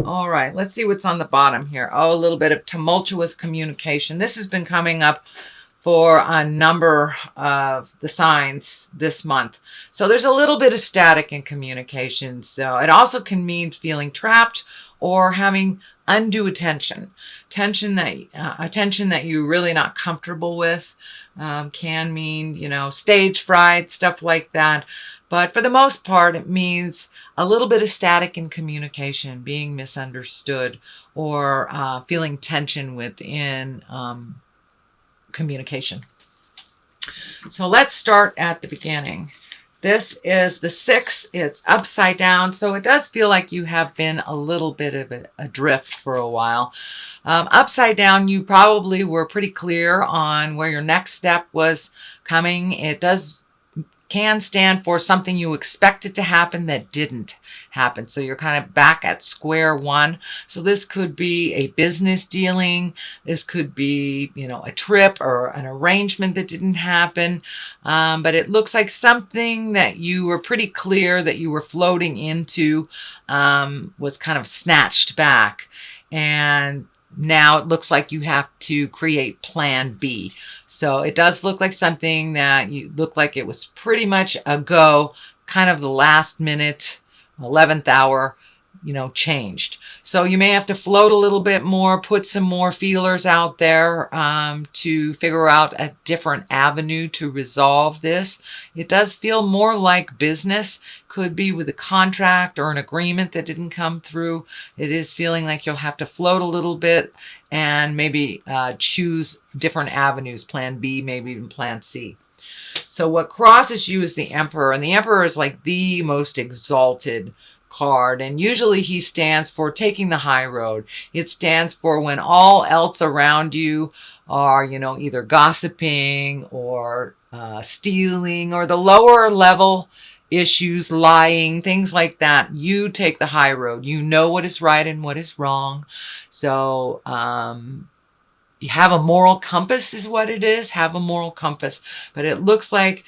All right, let's see what's on the bottom here. Oh, a little bit of tumultuous communication. This has been coming up for a number of the signs this month. So there's a little bit of static in communication. So it also can mean feeling trapped or having undue attention. Attention that you're really not comfortable with. Can mean, stage fright, stuff like that. But for the most part, it means a little bit of static in communication, being misunderstood, or feeling tension within communication. So let's start at the beginning. This is the 6. It's upside down, so it does feel like you have been a little bit of adrift for a while. Upside down, you probably were pretty clear on where your next step was coming. It can stand for something you expected to happen that didn't happen. So you're kind of back at square one. So this could be a business dealing. This could be, a trip or an arrangement that didn't happen. But it looks like something that you were pretty clear that you were floating into was kind of snatched back. And now it looks like you have to create plan B. So it does look like something that you look like it was pretty much a go, kind of the last minute, 11th hour, changed. So you may have to float a little bit more, put some more feelers out there to figure out a different avenue to resolve this. It does feel more like business. Could be with a contract or an agreement that didn't come through. It is feeling like you'll have to float a little bit and maybe choose different avenues, plan B, maybe even plan C. So what crosses you is the Emperor, and the Emperor is like the most exalted card, and usually he stands for taking the high road. It stands for when all else around you are, either gossiping or stealing or the lower level issues, lying, things like that. You take the high road. You know what is right and what is wrong. So you have a moral compass is what it is. Have a moral compass. But it looks like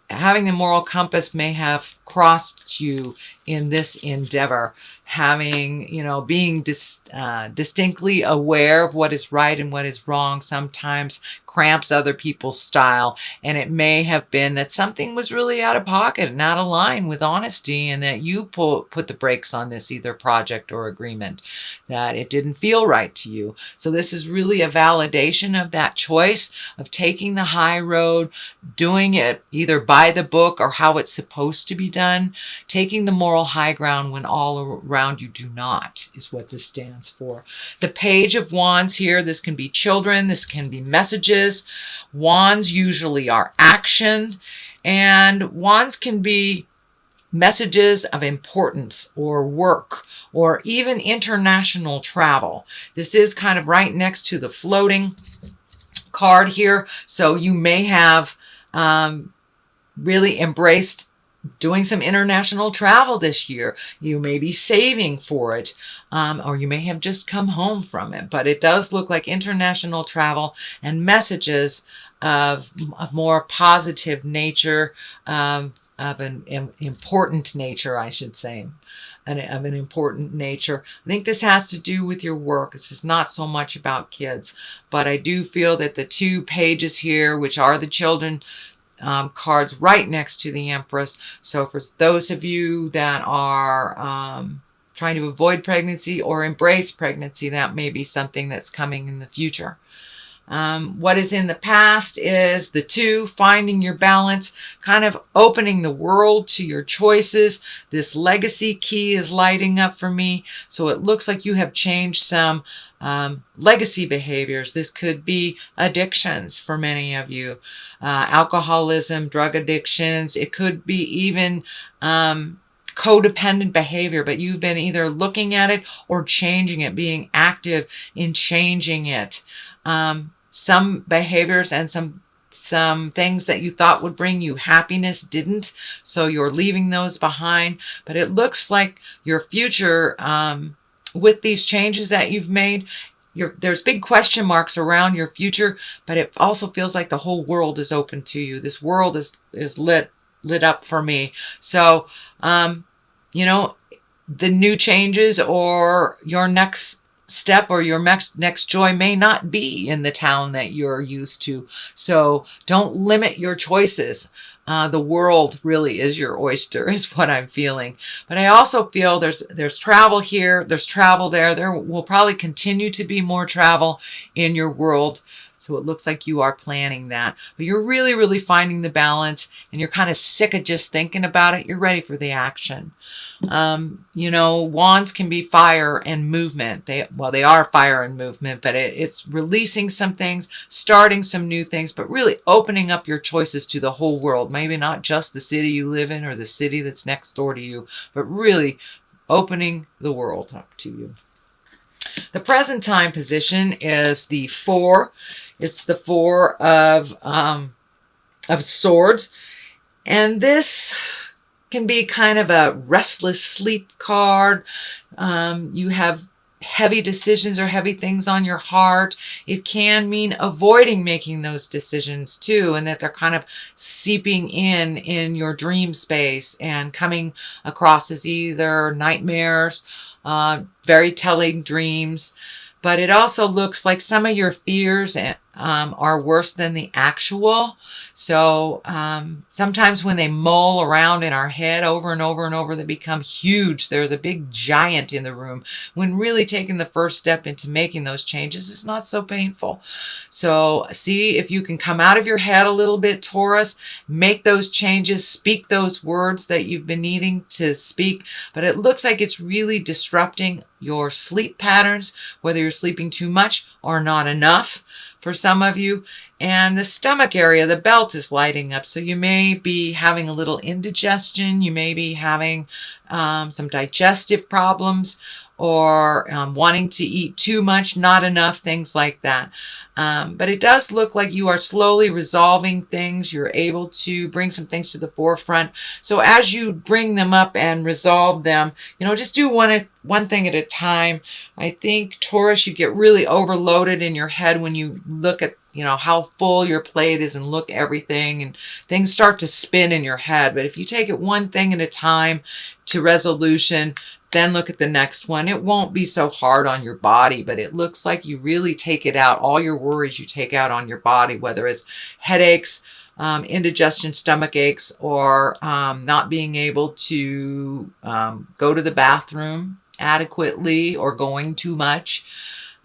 having the moral compass may have crossed you in this endeavor. Having, being distinctly aware of what is right and what is wrong sometimes cramps other people's style. And it may have been that something was really out of pocket and out of line with honesty, and that you put the brakes on this either project or agreement, that it didn't feel right to you. So this is really a validation of that choice of taking the high road, doing it either by the book or how it's supposed to be done, taking the moral high ground when all around you do not, is what this stands for. The Page of Wands here, this can be children, this can be messages. Wands usually are action, and wands can be messages of importance or work or even international travel. This is kind of right next to the floating card here, so you may have really embraced doing some international travel this year. You may be saving for it, or you may have just come home from it. But it does look like international travel and messages of more positive nature, of an important nature, I should say. Of an important nature. I think this has to do with your work. This is not so much about kids. But I do feel that the 2 pages here, which are the children cards right next to the Empress. So for those of you that are trying to avoid pregnancy or embrace pregnancy, that may be something that's coming in the future. What is in the past is the 2, finding your balance, kind of opening the world to your choices. This legacy key is lighting up for me. So it looks like you have changed some legacy behaviors. This could be addictions for many of you, alcoholism, drug addictions. It could be even codependent behavior, but you've been either looking at it or changing it, being active in changing it. Some behaviors and some things that you thought would bring you happiness didn't, so you're leaving those behind. But it looks like your future, with these changes that you've made, there's big question marks around your future, but it also feels like the whole world is open to you. This world is lit up for me. So, the new changes or your next step or your next joy may not be in the town that you're used to. So don't limit your choices. The world really is your oyster, is what I'm feeling. But I also feel there's travel here, there's travel there. There will probably continue to be more travel in your world. So it looks like you are planning that. But you're really, really finding the balance, and you're kind of sick of just thinking about it. You're ready for the action. You know, wands can be fire and movement. They are fire and movement, but it's releasing some things, starting some new things, but really opening up your choices to the whole world. Maybe not just the city you live in or the city that's next door to you, but really opening the world up to you. The present time position is the 4. It's the 4 of swords. And this can be kind of a restless sleep card. You have heavy decisions or heavy things on your heart. It can mean avoiding making those decisions too, and that they're kind of seeping in your dream space and coming across as either nightmares, very telling dreams. But it also looks like some of your fears are worse than the actual. So sometimes when they mull around in our head over and over and over, they become huge. They're the big giant in the room, when really taking the first step into making those changes is not so painful. So see if you can come out of your head a little bit, Taurus, make those changes, speak those words that you've been needing to speak. But it looks like it's really disrupting your sleep patterns, whether you're sleeping too much or not enough for some of you. And the stomach area, the belt is lighting up. So you may be having a little indigestion. You may be having some digestive problems, or wanting to eat too much, not enough, things like that. But it does look like you are slowly resolving things. You're able to bring some things to the forefront. So as you bring them up and resolve them, you know, just do one thing at a time. I think, Taurus, you get really overloaded in your head when you look at, you know, how full your plate is and look at everything, and things start to spin in your head. But if you take it one thing at a time to resolution, then look at the next one, it won't be so hard on your body, but it looks like you really take it out. All your worries you take out on your body, whether it's headaches, indigestion, stomach aches, or not being able to go to the bathroom adequately or going too much.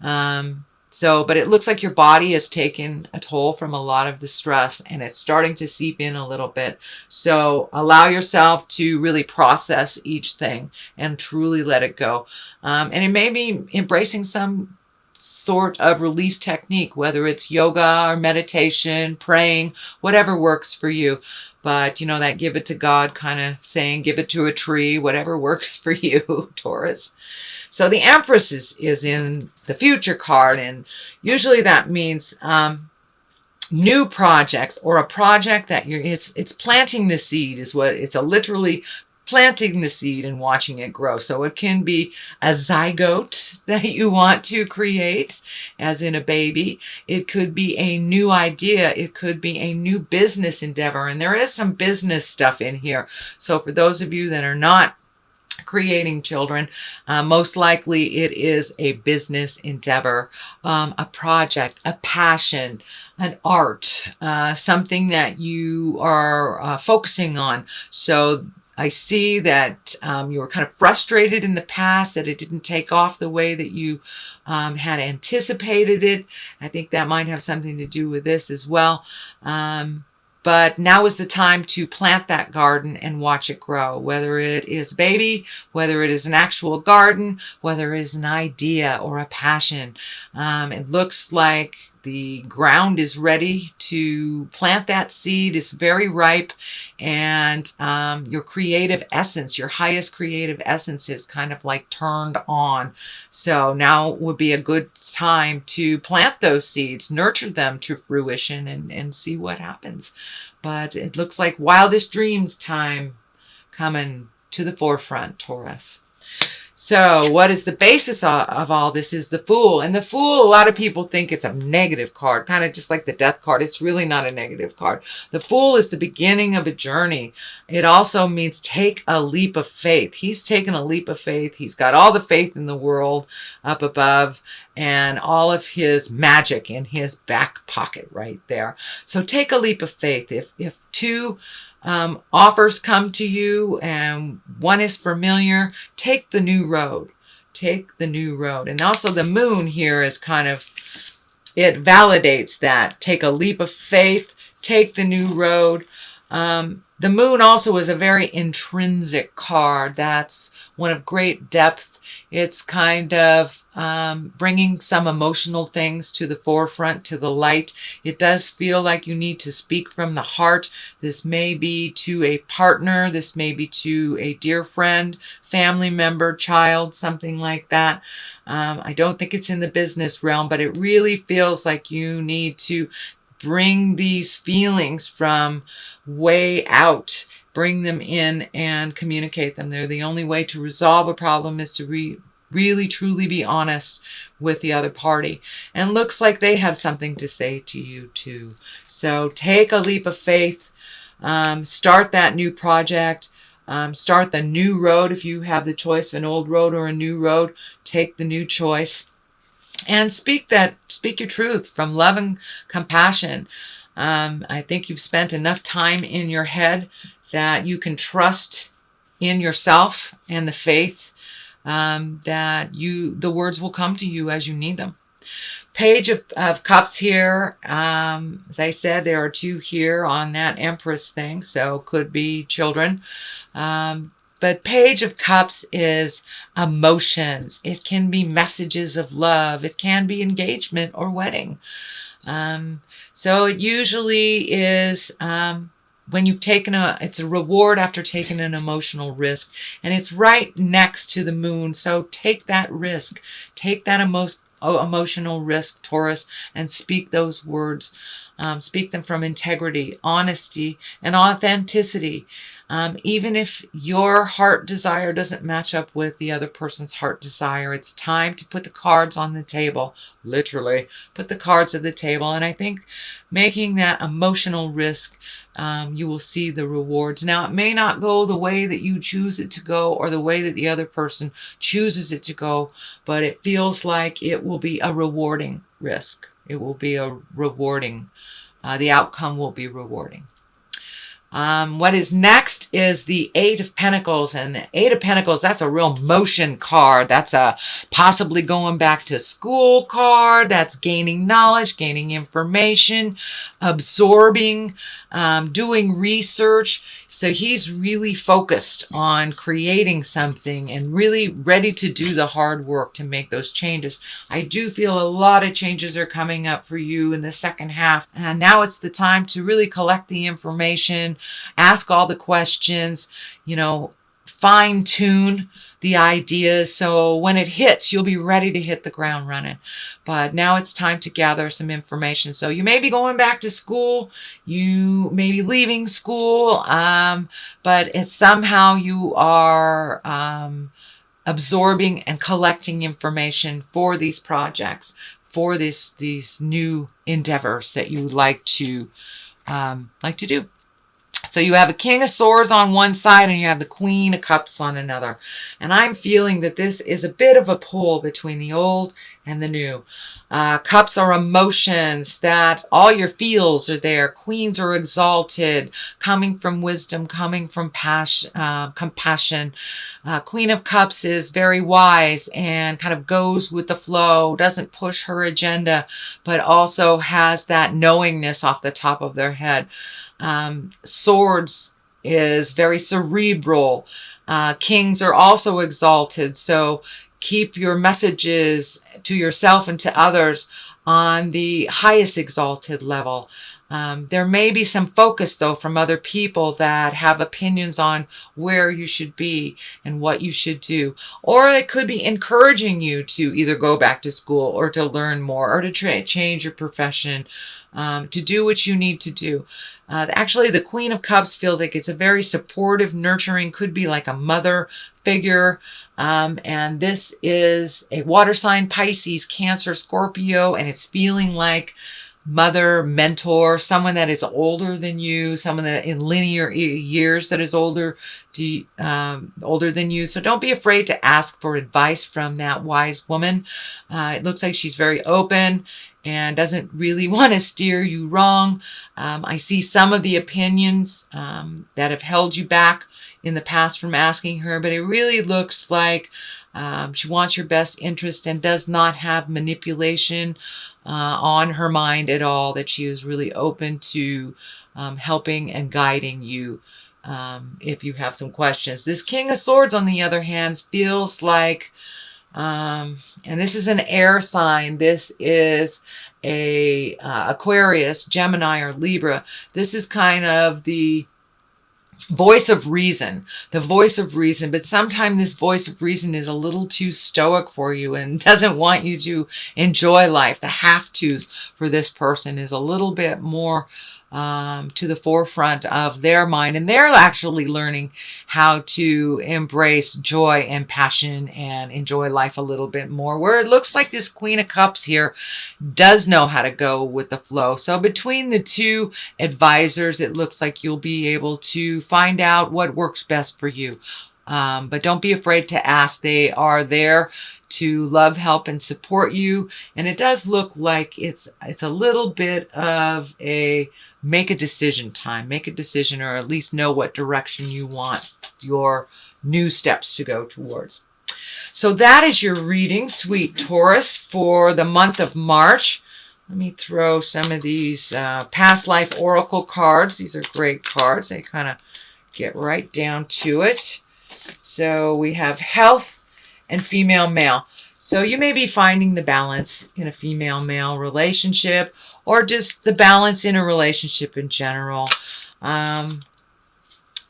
But it looks like your body has taken a toll from a lot of the stress, and it's starting to seep in a little bit. So allow yourself to really process each thing and truly let it go. And it may be embracing some sort of release technique, whether it's yoga or meditation, praying, whatever works for you. But, you know, that give it to God kind of saying, give it to a tree, whatever works for you, Taurus. So the Empress is in the future card, and usually that means new projects, or a project that it's planting the seed is what it's literally planting the seed and watching it grow. So it can be a zygote that you want to create, as in a baby. It could be a new idea. It could be a new business endeavor. And there is some business stuff in here. So for those of you that are not creating children, most likely it is a business endeavor, a project, a passion, an art, something that you are focusing on. So I see that you were kind of frustrated in the past that it didn't take off the way that you had anticipated it. I think that might have something to do with this as well. But now is the time to plant that garden and watch it grow, whether it is a baby, whether it is an actual garden, whether it is an idea or a passion. It looks like the ground is ready to plant that seed. It's very ripe, and your creative essence, your highest creative essence, is kind of like turned on. So now would be a good time to plant those seeds, nurture them to fruition, and see what happens. But it looks like wildest dreams time coming to the forefront, Taurus. So what is the basis of all this is the Fool. And the Fool, a lot of people think it's a negative card, kind of just like the Death card. It's really not a negative card. The Fool is the beginning of a journey. It also means take a leap of faith. He's taken a leap of faith. He's got all the faith in the world up above and all of his magic in his back pocket right there. So take a leap of faith. If two offers come to you and one is familiar, take the new road. Take the new road. And also the Moon here is kind of, it validates that. Take a leap of faith, take the new road. The Moon also is a very intrinsic card. That's one of great depth. It's kind of bringing some emotional things to the forefront, to the light. It does feel like you need to speak from the heart. This may be to a partner. This may be to a dear friend, family member, child, something like that. I don't think it's in the business realm, but it really feels like you need to bring these feelings from way out, bring them in and communicate them. They're the only way to resolve a problem is to really truly be honest with the other party. And looks like they have something to say to you too. So take a leap of faith, start that new project, start the new road. If you have the choice of an old road or a new road, take the new choice. And speak your truth from love and compassion. I think you've spent enough time in your head that you can trust in yourself and the faith that the words will come to you as you need them. Page of Cups here. As I said, there are two here on that Empress thing, so could be children. But Page of Cups is emotions. It can be messages of love. It can be engagement or wedding. So it usually is when you've taken it's a reward after taking an emotional risk. And it's right next to the Moon. So take that risk. Take that emotional risk, Taurus, and speak those words. Speak them from integrity, honesty, and authenticity. Even if your heart desire doesn't match up with the other person's heart desire, it's time to put the cards on the table. Literally, put the cards on the table. And I think making that emotional risk, you will see the rewards. Now, it may not go the way that you choose it to go or the way that the other person chooses it to go, but it feels like it will be a rewarding risk. It will be a rewarding, the outcome will be rewarding. What is next is the Eight of Pentacles. And the Eight of Pentacles, that's a real motion card. That's a possibly going back to school card. That's gaining knowledge, gaining information, absorbing, doing research. So he's really focused on creating something and really ready to do the hard work to make those changes. I do feel a lot of changes are coming up for you in the second half. And now it's the time to really collect the information, ask all the questions, fine tune the ideas. So when it hits, you'll be ready to hit the ground running. But now it's time to gather some information. So you may be going back to school, you may be leaving school, but it's somehow you are absorbing and collecting information for these projects, for these new endeavors that you like to do. So you have a King of Swords on one side and you have the Queen of Cups on another. And I'm feeling that this is a bit of a pull between the old and the new. Cups are emotions, that all your feels are there. Queens are exalted, coming from wisdom, coming from compassion. Queen of Cups is very wise and kind of goes with the flow, doesn't push her agenda, but also has that knowingness off the top of their head. Swords is very cerebral. Kings are also exalted. So keep your messages to yourself and to others on the highest exalted level. There may be some focus, though, from other people that have opinions on where you should be and what you should do. Or it could be encouraging you to either go back to school or to learn more or to change your profession, to do what you need to do. Actually, the Queen of Cups feels like it's a very supportive, nurturing, could be like a mother figure. And this is a water sign, Pisces, Cancer, Scorpio, and it's feeling like mother, mentor, someone that is older than you, someone that in linear years that is older than you. So don't be afraid to ask for advice from that wise woman. It looks like she's very open and doesn't really want to steer you wrong. I see some of the opinions that have held you back in the past from asking her, but it really looks like she wants your best interest and does not have manipulation on her mind at all, that she is really open to helping and guiding you if you have some questions. This King of Swords, on the other hand, feels like, and this is an air sign, this is a Aquarius, Gemini, or Libra. This is kind of the voice of reason, but sometimes this voice of reason is a little too stoic for you and doesn't want you to enjoy life. The have-tos for this person is a little bit more to the forefront of their mind, and they're actually learning how to embrace joy and passion and enjoy life a little bit more, where it looks like this Queen of Cups here does know how to go with the flow. So between the two advisors, it looks like you'll be able to find out what works best for you. But don't be afraid to ask. They are there to love, help, and support you. And it does look like it's a little bit of a make a decision time. Make a decision, or at least know what direction you want your new steps to go towards. So that is your reading, sweet Taurus, for the month of March. Let me throw some of these past life oracle cards. These are great cards. They kind of get right down to it. So we have health and female male. So you may be finding the balance in a female-male relationship, or just the balance in a relationship in general. And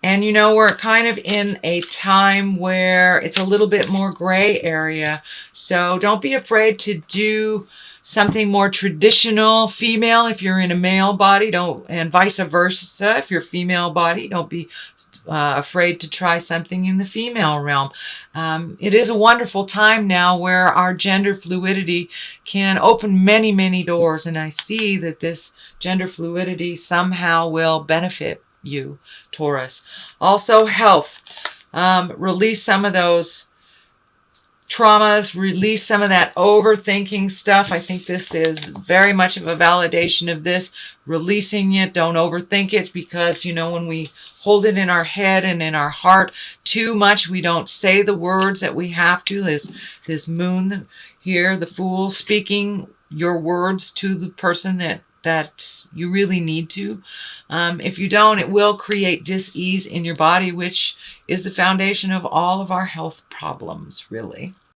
you know, we're kind of in a time where it's a little bit more gray area. So don't be afraid to do something more traditional female if you're in a male body, and vice versa if you're female body. Don't be afraid to try something in the female realm. It is a wonderful time now where our gender fluidity can open many, many doors, and I see that this gender fluidity somehow will benefit you, Taurus. Also, health. Release some of those traumas, release some of that overthinking stuff. I think this is very much of a validation of this. Releasing it, don't overthink it, because, you know, when we hold it in our head and in our heart too much, we don't say the words that we have to. This moon here, the Fool, speaking your words to the person that you really need to. If you don't, it will create dis-ease in your body, which is the foundation of all of our health problems, really.